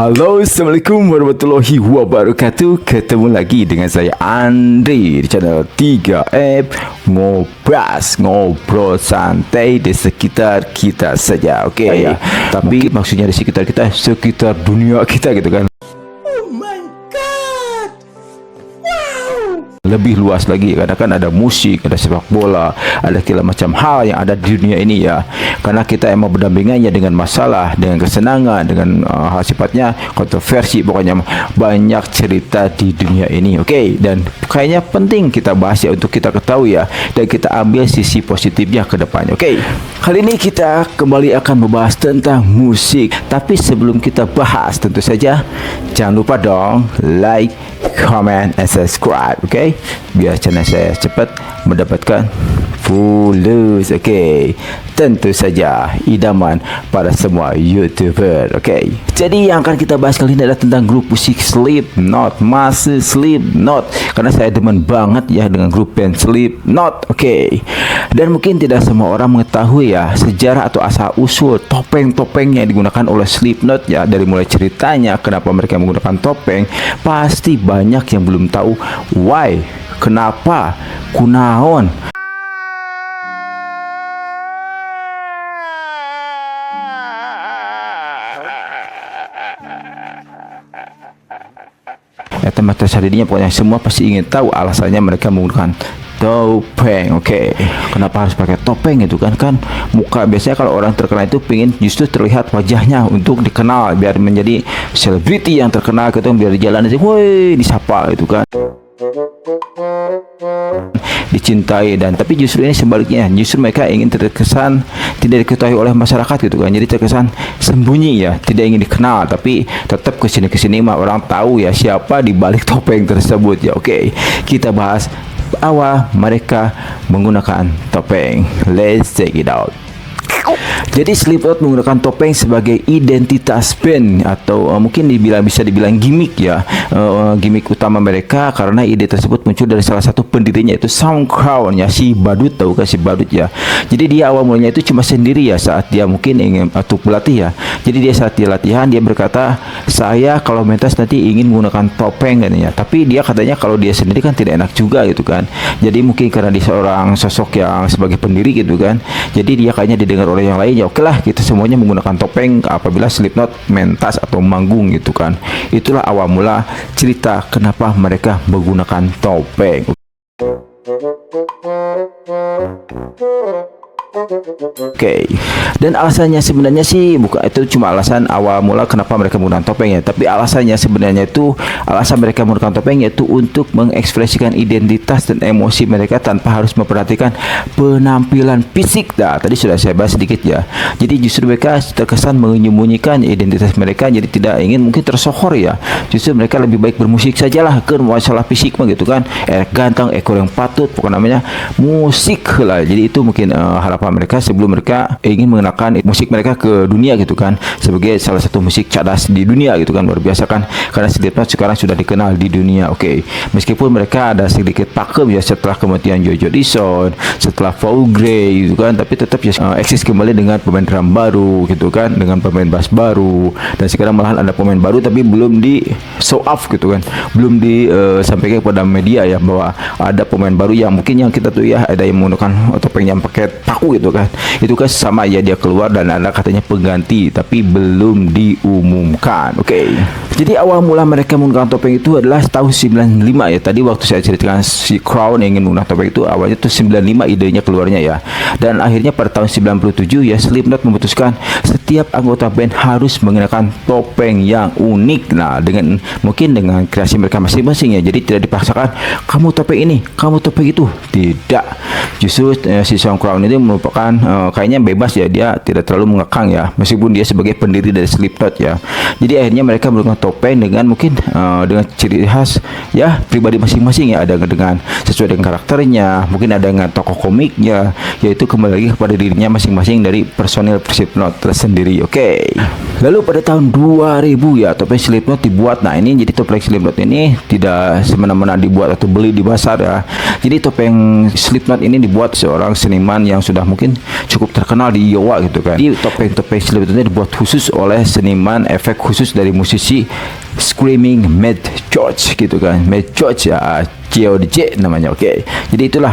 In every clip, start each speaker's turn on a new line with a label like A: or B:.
A: Halo, Assalamualaikum warahmatullahi wabarakatuh. Ketemu lagi dengan saya Andre di channel 3M Ngobras, ngobrol santai di sekitar kita saja. Oke ya. Tapi maksudnya di sekitar kita, sekitar dunia kita gitu kan. Lebih luas lagi, karena kan ada musik, ada sepak bola, ada segala macam hal yang ada di dunia ini ya. Karena kita emang berdampingannya dengan masalah, dengan kesenangan, dengan hal sifatnya kontroversi, pokoknya banyak cerita di dunia ini. Oke, dan kayaknya penting kita bahas ya, untuk kita ketahui ya, dan kita ambil sisi positifnya ke depannya. Oke, kali ini kita kembali akan membahas tentang musik. Tapi sebelum kita bahas, tentu saja jangan lupa dong like, comment, and subscribe. Oke, biar channel saya cepat mendapatkan followers. Oke, tentu saja idaman para semua YouTuber. Oke, jadi yang akan kita bahas kali ini adalah tentang grup musik Slipknot, masih Slipknot, karena saya demen banget ya dengan grup band Slipknot. Oke, dan mungkin tidak semua orang mengetahui ya sejarah atau asal usul topeng-topeng yang digunakan oleh Slipknot ya. Dari mulai ceritanya kenapa mereka menggunakan topeng, pasti banyak yang belum tahu why, kenapa, kunaon. Mata saridinya, pokoknya semua pasti ingin tahu alasannya mereka menggunakan topeng. Oke, kenapa harus pakai topeng itu kan? Kan muka biasanya kalau orang terkenal itu pingin justru terlihat wajahnya untuk dikenal, biar menjadi selebriti yang terkenal gitu, biar di jalan aja woi disapa gitu kan, dicintai. Dan tapi justru ini sebaliknya, justru mereka ingin terkesan tidak diketahui oleh masyarakat gitu kan, jadi terkesan sembunyi ya, tidak ingin dikenal, tapi tetap kesini mah orang tahu ya siapa di balik topeng tersebut ya. Oke, kita bahas awal mereka menggunakan topeng. Let's check it out. Jadi Slipknot menggunakan topeng sebagai identitas band, atau mungkin bisa dibilang gimmick ya, gimmick utama mereka, karena ide tersebut muncul dari salah satu pendirinya, itu SoundCloud ya, si Badut, tahu kan si Badut ya. Jadi dia awal mulanya itu cuma sendiri ya, saat dia mungkin ingin untuk berlatih ya. Jadi dia saat dia latihan, dia berkata, saya kalau mentas nanti ingin menggunakan topeng katanya. Tapi dia katanya kalau dia sendiri kan tidak enak juga gitu kan. Jadi mungkin karena dia seorang sosok yang sebagai pendiri gitu kan, jadi dia kayaknya didengar oleh yang lain ya. Oke lah, kita semuanya menggunakan topeng apabila Slipknot mentas atau manggung gitu kan. Itulah awal mula cerita kenapa mereka menggunakan topeng. Oke, dan alasannya sebenarnya sih bukan itu cuma alasan awal mula kenapa mereka menggunakan topeng ya, tapi alasannya sebenarnya itu, alasan mereka menggunakan topeng yaitu untuk mengekspresikan identitas dan emosi mereka tanpa harus memperhatikan penampilan fisik. Nah, tadi sudah saya bahas sedikit ya. Jadi justru mereka terkesan menyembunyikan identitas mereka, jadi tidak ingin mungkin tersohor ya. Justru mereka lebih baik bermusik sajalah, ke masalah fisik mah gitu kan. Ganteng, ekor yang patut, pokoknya namanya musik lah. Jadi itu mungkin harapan mereka sebelum mereka ingin mengenalkan musik mereka ke dunia gitu kan, sebagai salah satu musik cadas di dunia gitu kan. Luar biasa kan, karena Slipknot sekarang sudah dikenal di dunia. Oke, meskipun mereka ada sedikit pakem ya setelah kematian Jojo Dison, setelah Paul Gray gitu kan, tapi tetap ya eksis kembali dengan pemain drum baru gitu kan, dengan pemain bass baru, dan sekarang malahan ada pemain baru tapi belum di show off gitu kan, belum disampaikan kepada media ya, bahwa ada pemain baru yang mungkin yang kita tuh ya, ada yang menggunakan topeng yang pakai paku gitu kan. Itu kan sama ya, dia keluar dan ada katanya pengganti tapi belum diumumkan. Oke, jadi awal mula mereka menggunakan topeng itu adalah tahun 95 ya. Tadi waktu saya ceritakan si Crown yang ingin menggunakan topeng itu awalnya tuh 95 idenya keluarnya ya, dan akhirnya pada tahun 97 ya Slipknot memutuskan setiap anggota band harus mengenakan topeng yang unik. Nah, dengan mungkin dengan kreasi mereka masing-masing ya, jadi tidak dipaksakan kamu topeng ini, kamu topeng itu, tidak. Justru si Song Crown ini merupakan kayaknya bebas ya, dia tidak terlalu mengekang ya, meskipun dia sebagai pendiri dari Slipknot ya. Jadi akhirnya mereka menggunakan topeng dengan mungkin dengan ciri khas ya pribadi masing-masing ya, ada dengan sesuai dengan karakternya, mungkin ada dengan tokoh komiknya, yaitu kembali lagi kepada dirinya masing-masing dari personil Slipknot tersendiri. Oke. Lalu pada tahun 2000 ya topeng Slipknot dibuat. Nah ini jadi topeng Slipknot ini tidak semena-mena dibuat atau beli di pasar ya. Jadi topeng Slipknot ini dibuat seorang seniman yang sudah mungkin cukup terkenal di Iowa gitu kan. Jadi topeng Slipknot ini dibuat khusus oleh seniman efek khusus dari musisi Screaming Mad George gitu kan. Mad George ya, CODJ namanya. Oke. Jadi itulah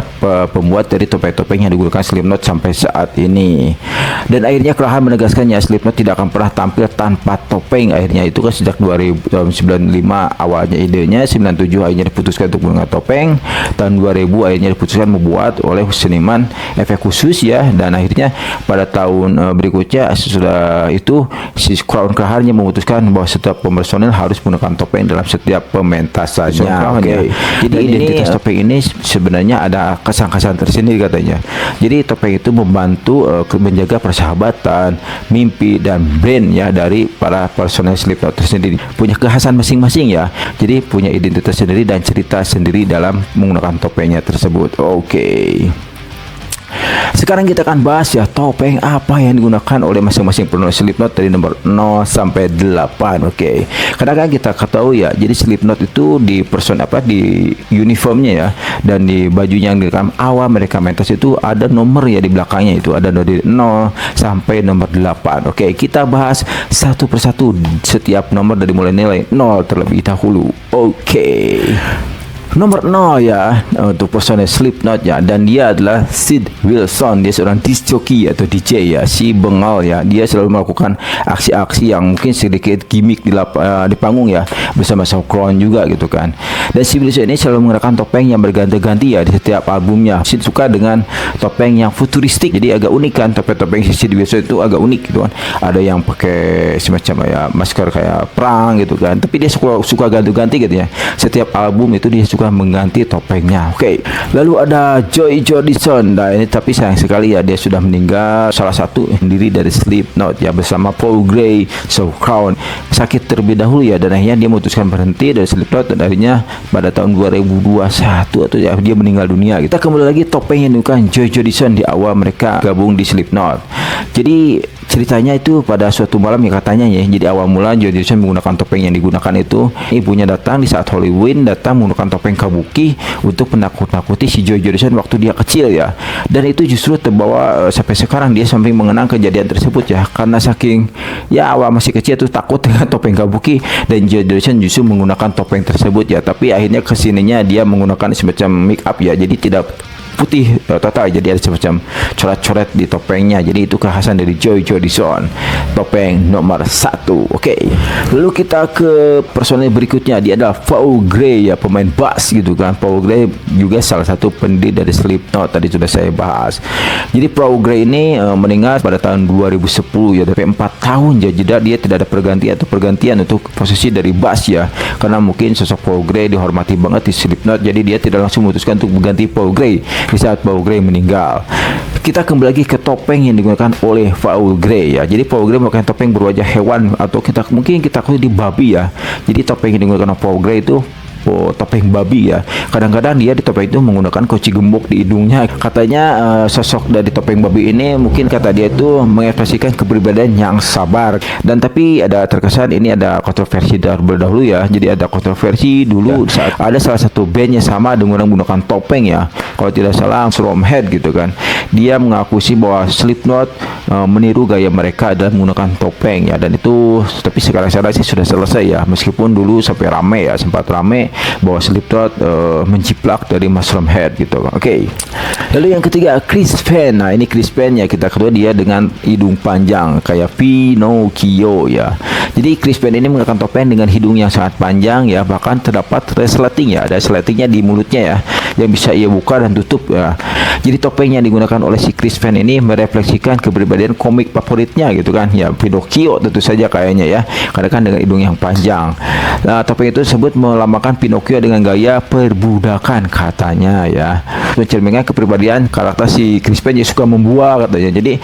A: pembuat dari topeng-topeng yang digunakan Slipknot sampai saat ini. Dan akhirnya Graham menegaskannya Slipknot tidak akan pernah tampil tanpa topeng. Akhirnya itu kan sejak 1995 awalnya idenya, 97 akhirnya diputuskan untuk menggunakan topeng. Tahun 2000 akhirnya diputuskan membuat oleh seniman efek khusus ya. Dan akhirnya pada tahun berikutnya sesudah itu si Crown Craharnya memutuskan bahwa setiap personel harus menggunakan topeng dalam setiap pementasannya. Okay. Jadi identitas topeng ini sebenarnya ada kesan-kesan tersendiri katanya. Jadi topeng itu membantu menjaga persahabatan, mimpi dan brand ya dari para personel Slipknot tersendiri. Punya kekhasan masing-masing ya. Jadi punya identitas sendiri dan cerita sendiri dalam menggunakan topengnya tersebut. Oke. Sekarang kita akan bahas ya topeng apa yang digunakan oleh masing-masing personel Slipknot dari nomor 0 sampai 8. Oke. Karena kan kita ketahui ya, jadi Slipknot itu di di uniformnya ya dan di bajunya yang digunakan awal mereka mentas itu ada nomor ya di belakangnya, itu ada dari 0 sampai nomor 8. Oke, kita bahas satu persatu setiap nomor dari mulai nilai 0 terlebih dahulu. Oke. Nomor 0 ya untuk personel Slipknot ya, dan dia adalah Sid Wilson. Dia seorang disc jockey atau DJ ya, si bengal ya. Dia selalu melakukan aksi-aksi yang mungkin sedikit gimmick di panggung ya, bersama Crown juga gitu kan. Dan si Wilson ini selalu menggunakan topeng yang berganti-ganti ya di setiap albumnya. Sid suka dengan topeng yang futuristik, jadi agak unik kan. Topeng-topeng si Sid Wilson itu agak unik gitu kan. Ada yang pakai semacam ya masker kayak perang gitu kan, tapi dia suka ganti-ganti gitu ya. Setiap album itu dia suka mengganti topengnya. Oke. Lalu ada Joy Jordison. Nah ini tapi sayang sekali ya, dia sudah meninggal. Salah satu pendiri dari Slipknot ya, bersama Paul Gray, Crown. Sakit terlebih dahulu ya, dan akhirnya dia memutuskan berhenti dari Slipknot, dan akhirnya pada tahun 2021 atau ya dia meninggal dunia. Kita kembali lagi topeng yang digunakan Joy Jordison di awal mereka gabung di Slipknot. Jadi ceritanya itu pada suatu malam ya katanya ya. Jadi awal mula Joy Jordison menggunakan topeng yang digunakan itu, ibunya datang di saat Halloween, datang menggunakan topeng kabuki untuk menakut-nakuti si Joy Jordison waktu dia kecil ya. Dan itu justru terbawa sampai sekarang, dia sampai mengenang kejadian tersebut ya, karena saking ya awal masih kecil tuh takut dengan topeng kabuki, dan Joy Jordison justru menggunakan topeng tersebut ya. Tapi akhirnya kesininya dia menggunakan semacam make up ya, jadi tidak putih total, jadi ada semacam coret-coret di topengnya. Jadi itu kekhasan dari Joy Jordison, topeng nomor 1. Oke. Lalu kita ke personel berikutnya, dia adalah Paul Gray ya, pemain bass gitu kan. Paul Gray juga salah satu pendiri dari Slipknot, tadi sudah saya bahas. Jadi Paul Gray ini meninggal pada tahun 2010 ya, tapi 4 tahun ya jeda dia tidak ada pergantian untuk posisi dari bass ya, karena mungkin sosok Paul Gray dihormati banget di Slipknot, jadi dia tidak langsung memutuskan untuk mengganti Paul Gray di saat Paul Gray meninggal. Kita kembali lagi ke topeng yang digunakan oleh Paul Gray ya. Jadi Paul Gray memakai topeng berwajah hewan, atau mungkin kita di babi ya. Jadi topeng yang digunakan oleh Paul Gray itu topeng babi ya. Kadang-kadang dia di topeng itu menggunakan kunci gembok di hidungnya. Katanya sosok dari topeng babi ini mungkin kata dia itu mengekspresikan kepribadian yang sabar. Dan tapi ada terkesan ini ada kontroversi dahulu ya. Jadi ada kontroversi dulu saat ada salah satu band yang sama dengan menggunakan topeng ya. Kalau tidak salah From Head gitu kan. Dia mengaku sih bahwa Slipknot meniru gaya mereka dan menggunakan topeng ya. Dan itu tapi sekarang sih sudah selesai ya. Meskipun dulu sampai rame ya, sempat rame bahwa Slipknot menjiplak dari Mushroom Head gitu. Oke. Lalu yang ketiga Chris Penn. Nah ini Chris Penn ya, kita kedua dia dengan hidung panjang kayak Pinocchio ya. Jadi Chris Penn ini menggunakan topeng dengan hidung yang sangat panjang ya, bahkan terdapat resleting ya, ada resletingnya di mulutnya ya, yang bisa ia buka dan tutup ya. Jadi topeng yang digunakan oleh si Chris Penn ini merefleksikan kepribadian komik favoritnya gitu kan ya, Pinocchio tentu saja kayaknya ya, karena kan dengan hidung yang panjang. Nah topeng itu tersebut melambangkan Pinocchio dengan gaya perbudakan katanya ya, mencerminkan kepribadian karakter si Chris Penn yang suka membual katanya. Jadi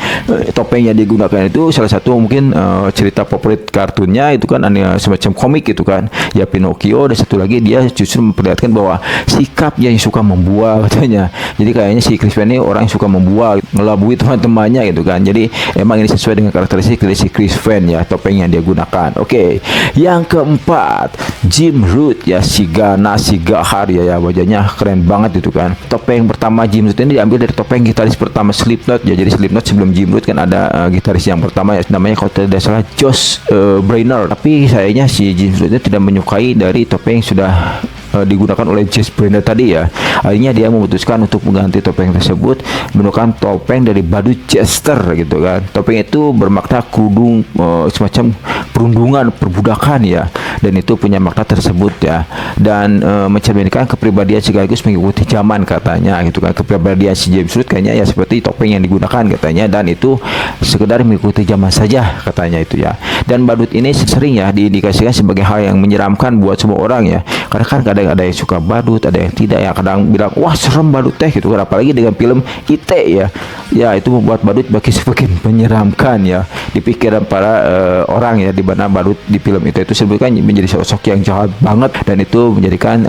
A: topeng yang digunakan itu salah satu mungkin cerita favorit kartunnya itu kan semacam komik gitu kan ya, Pinocchio. Dan satu lagi dia justru memperlihatkan bahwa sikap yang suka membual katanya. Jadi kayaknya si Chris Van ini orang yang suka membual, ngelabui teman-temannya gitu kan. Jadi emang ini sesuai dengan karakteristik dari si Chris Van ya, topeng yang dia gunakan. Oke. Yang keempat, Jim Root ya, si Gana, si Gahar ya, wajahnya keren banget itu kan. Topeng pertama Jim Root ini diambil dari topeng gitaris pertama Slipknot ya. Jadi Slipknot sebelum Jim Root kan ada gitaris yang pertama ya, namanya kalau tidak salah Josh Brainerd. Tapi sayangnya si Jim Root ini tidak menyukai dari topeng yang sudah digunakan oleh Josh Brainerd tadi ya. Akhirnya dia memutuskan untuk mengganti topeng tersebut menggunakan topeng dari badut Jester gitu kan. Topeng itu bermakna kerudung, semacam perundungan, perbudakan ya, dan itu punya makna tersebut ya, dan mencerminkan kepribadian sekaligus mengikuti zaman katanya gitu kan. Kepribadian si James Root kayaknya ya seperti topeng yang digunakan katanya, dan itu sekedar mengikuti zaman saja katanya itu ya. Dan badut ini sering ya diindikasikan sebagai hal yang menyeramkan buat semua orang ya, karena kan kadang ada yang suka badut, ada yang tidak ya, kadang bilang wah serem badut teh gitu kan, apalagi dengan film IT ya. Ya itu membuat badut bagi semakin menyeramkan ya di pikiran para orang ya, di mana badut di film itu sebutkan menjadi sosok yang jahat banget, dan itu menjadikan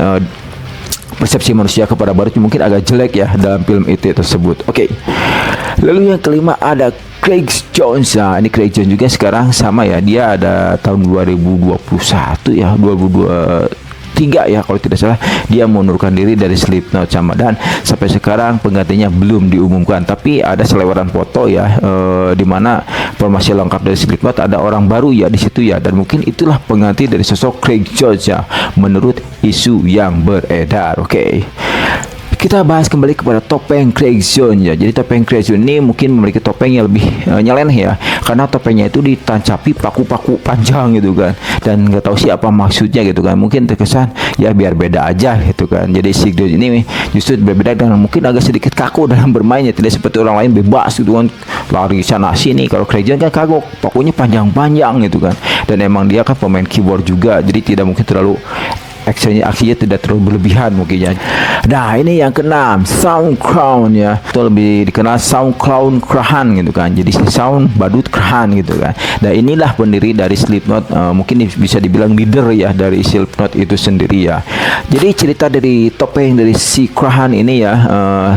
A: persepsi manusia kepada badut mungkin agak jelek ya dalam film IT tersebut. Oke. Lalu yang kelima ada Craig Jones. Nah, ini Craig Jones juga sekarang sama ya, dia ada tahun 2021 ya, 2023 ya kalau tidak salah, dia mengundurkan diri dari Slipknot sama, dan sampai sekarang penggantinya belum diumumkan. Tapi ada selebaran foto ya, di mana formasi lengkap dari Slipknot, ada orang baru ya di situ ya, dan mungkin itulah pengganti dari sosok Craig Jones ya menurut isu yang beredar. Oke. Kita bahas kembali kepada topeng Craig Jones ya. Jadi topeng Craig Jones ini mungkin memiliki topeng yang lebih nyeleneh ya, karena topengnya itu ditancapi paku-paku panjang gitu kan, dan nggak tahu sih apa maksudnya gitu kan. Mungkin terkesan ya biar beda aja gitu kan. Jadi si Jones ini justru berbeda dan mungkin agak sedikit kaku dalam bermainnya, tidak seperti orang lain bebas gitu kan, lari sana sini. Kalau Craig Jones kan kagok, pakunya panjang-panjang gitu kan, dan emang dia kan pemain keyboard juga, jadi tidak mungkin terlalu aksinya tidak terlalu berlebihan mungkin ya. Nah ini yang keenam, Sound Crown ya, itu lebih dikenal Sound Crown Crahan gitu kan. Jadi Sound badut Crahan gitu kan. Nah inilah pendiri dari Slipknot, mungkin bisa dibilang leader ya dari Slipknot itu sendiri ya. Jadi cerita dari topeng dari si Crahan ini ya,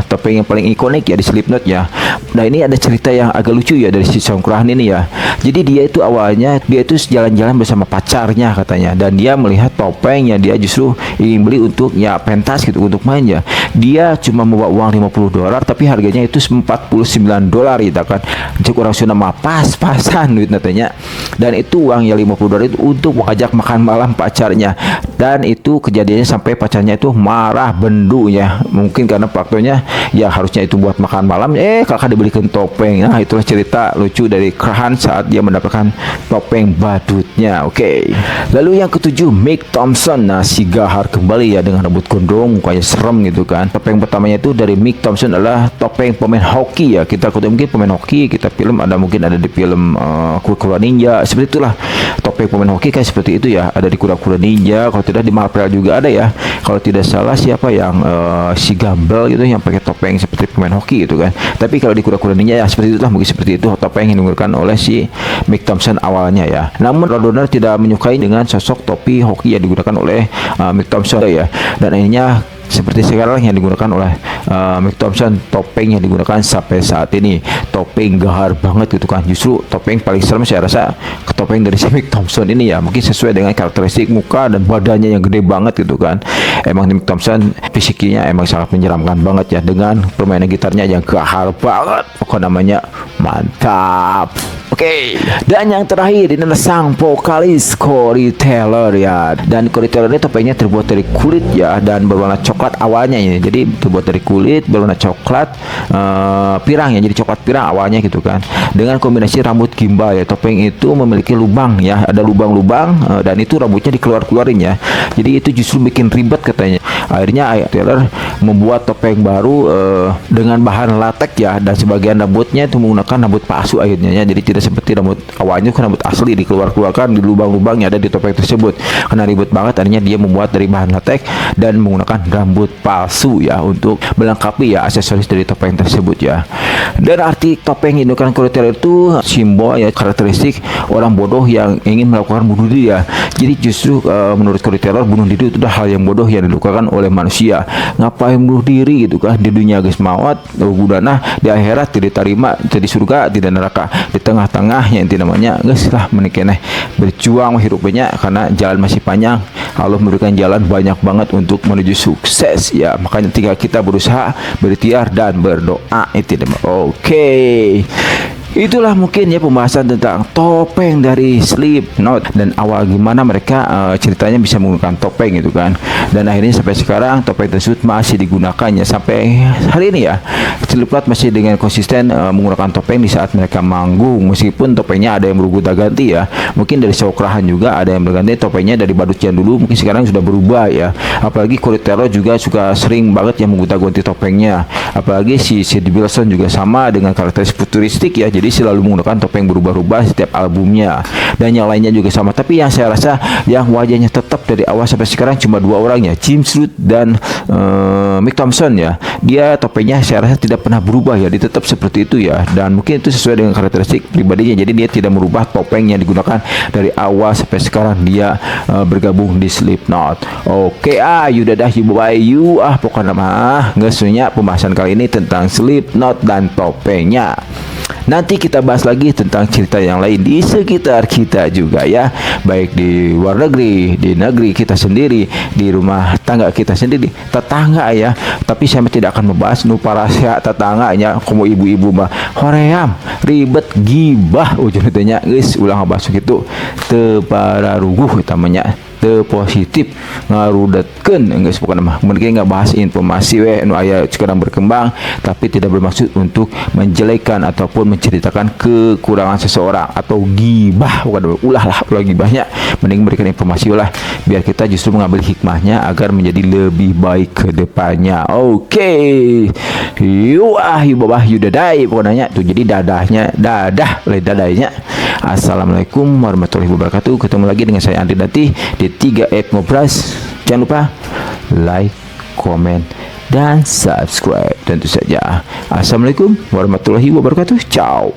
A: topeng yang paling ikonik ya di Slipknot ya. Nah ini ada cerita yang agak lucu ya dari si Sound Crahan ini ya. Jadi dia itu awalnya dia itu jalan-jalan bersama pacarnya katanya, dan dia melihat topeng yang dia justru ingin beli untuk ya pentas gitu, untuk main ya. Dia cuma membawa uang $50, tapi harganya itu $49 gitu kan. Untuk orang Sunda mah pas-pasan duit katanya. Dan itu uang yang $50 itu untuk mengajak makan malam pacarnya. Dan itu kejadiannya sampai pacarnya itu marah bendu ya. Mungkin karena faktornya ya harusnya itu buat makan malam, kakak dibelikan topeng. Nah itulah cerita lucu dari Crahan saat dia mendapatkan topeng badutnya. Oke. Lalu yang ketujuh, Mick Thompson. Nah si Gahar kembali ya dengan rambut gondrong, mukanya serem gitu kan. Topeng pertamanya itu dari Mick Thompson adalah topeng pemain hoki ya. Kita kutip mungkin pemain hoki, kita film mungkin ada di film Kura-Kura Ninja, seperti itulah. Topeng pemain hoki kan seperti itu ya, ada di Kura-Kura Ninja, kalau tidak di Marvel juga ada ya. Kalau tidak salah siapa yang si Gumball gitu yang pakai topeng seperti pemain hoki gitu kan. Tapi kalau di Kura-Kura Ninja ya seperti itulah, mungkin seperti itu topeng yang digunakan oleh si Mick Thompson awalnya ya. Namun Roadrunner tidak menyukai dengan sosok topi hoki yang digunakan oleh Mick Thompson ya, dan akhirnya seperti sekarang yang digunakan oleh Mick Thompson, topeng yang digunakan sampai saat ini topeng Gahar banget gitu kan. Justru topeng paling serem saya rasa ke topeng dari si Mick Thompson ini ya, mungkin sesuai dengan karakteristik muka dan badannya yang gede banget gitu kan. Emang Mick Thompson fisiknya emang sangat menyeramkan banget ya, dengan permainan gitarnya yang Gahar banget, pokoknya namanya mantap. Oke. Dan yang terakhir ini adalah sang vokalis Corey Taylor ya. Dan Corey Taylor ini topengnya terbuat dari kulit ya, dan berwarna coklat awalnya ini. Jadi terbuat dari kulit berwarna coklat pirang ya, jadi coklat pirang awalnya gitu kan. Dengan kombinasi rambut gimbal ya. Topeng itu memiliki lubang ya, ada lubang-lubang, dan itu rambutnya dikeluar-keluarin ya. Jadi itu justru bikin ribet katanya. Akhirnya Taylor membuat topeng baru dengan bahan latex ya, dan sebagian rambutnya itu menggunakan rambut palsu akhirnya ya. Jadi tidak seperti rambut awalnya kan rambut asli dikeluar-keluarkan di lubang-lubang yang ada di topeng tersebut. Karena ribet banget, akhirnya dia membuat dari bahan latex dan menggunakan rambut palsu ya untuk melengkapi ya aksesoris dari topeng tersebut ya. Dan arti topeng yang digunakan Corey Taylor itu simbol ya, karakteristik orang bodoh yang ingin melakukan bunuh diri ya. Jadi justru menurut Corey Taylor bunuh diri itu adalah hal yang bodoh ya, yang dilakukan oleh manusia. Ngapain bunuh diri gitu kan, di dunia geus maot gudana, di akhirat tidak diterima, jadi surga tidak neraka, di tengah-tengahnya inti namanya geus lah menikah berjuang hidupnya karena jalan masih panjang. Allah memberikan jalan banyak banget untuk menuju sukses ya, makanya tinggal kita berusaha, berikhtiar dan berdoa itu. Oke. Itulah mungkin ya pembahasan tentang topeng dari Slipknot dan awal gimana mereka ceritanya bisa menggunakan topeng gitu kan, dan akhirnya sampai sekarang topeng tersebut masih digunakannya sampai hari ini ya. Slipknot masih dengan konsisten menggunakan topeng di saat mereka manggung, meskipun topengnya ada yang bergonta ganti ya, mungkin dari Sokrahan juga ada yang berganti topengnya dari Badut yang dulu, mungkin sekarang sudah berubah ya. Apalagi Corey Taylor juga suka sering banget yang menggonta-ganti topengnya, apalagi si Sid Wilson juga sama dengan karakteristik futuristik ya, jadi selalu menggunakan topeng berubah-ubah setiap albumnya, dan yang lainnya juga sama. Tapi yang saya rasa yang wajahnya tetap dari awal sampai sekarang cuma dua orang ya, James Root dan Mick Thompson ya. Dia topengnya saya rasa tidak pernah berubah ya, dia tetap seperti itu ya, dan mungkin itu sesuai dengan karakteristik pribadinya, jadi dia tidak merubah topeng yang digunakan dari awal sampai sekarang dia bergabung di Slipknot. Oke, yudah dah, pokoknya mah ngesunya pembahasan kali ini tentang Slipknot dan topengnya. Nanti kita bahas lagi tentang cerita yang lain di sekitar kita juga ya, baik di luar negeri, di negeri kita sendiri, di rumah tangga kita sendiri, tetangga ya. Tapi saya tidak akan membahas nu parasia tetangganya, komo ibu-ibu mah hoream ribet gibah ujungnya geus ulang bahas gitu teu pararuguh utamanya teu positif ngarudetkeun geus pokona mah mending nggak bahas informasi we nu aya sekarang berkembang, tapi tidak bermaksud untuk menjelekkan ataupun menceritakan kekurangan seseorang atau gibah, bukan ulah gibahnya, mending memberikan informasi lah biar kita justru mengambil hikmahnya agar menjadi lebih baik ke depannya. Oke. Yudadai pokoknya tuh, jadi dadah dadanya. Assalamualaikum warahmatullahi wabarakatuh. Ketemu lagi dengan saya Andri nanti di 3 Ngobras. Jangan lupa like, komen, dan subscribe tentu saja. Assalamualaikum warahmatullahi wabarakatuh. Ciao.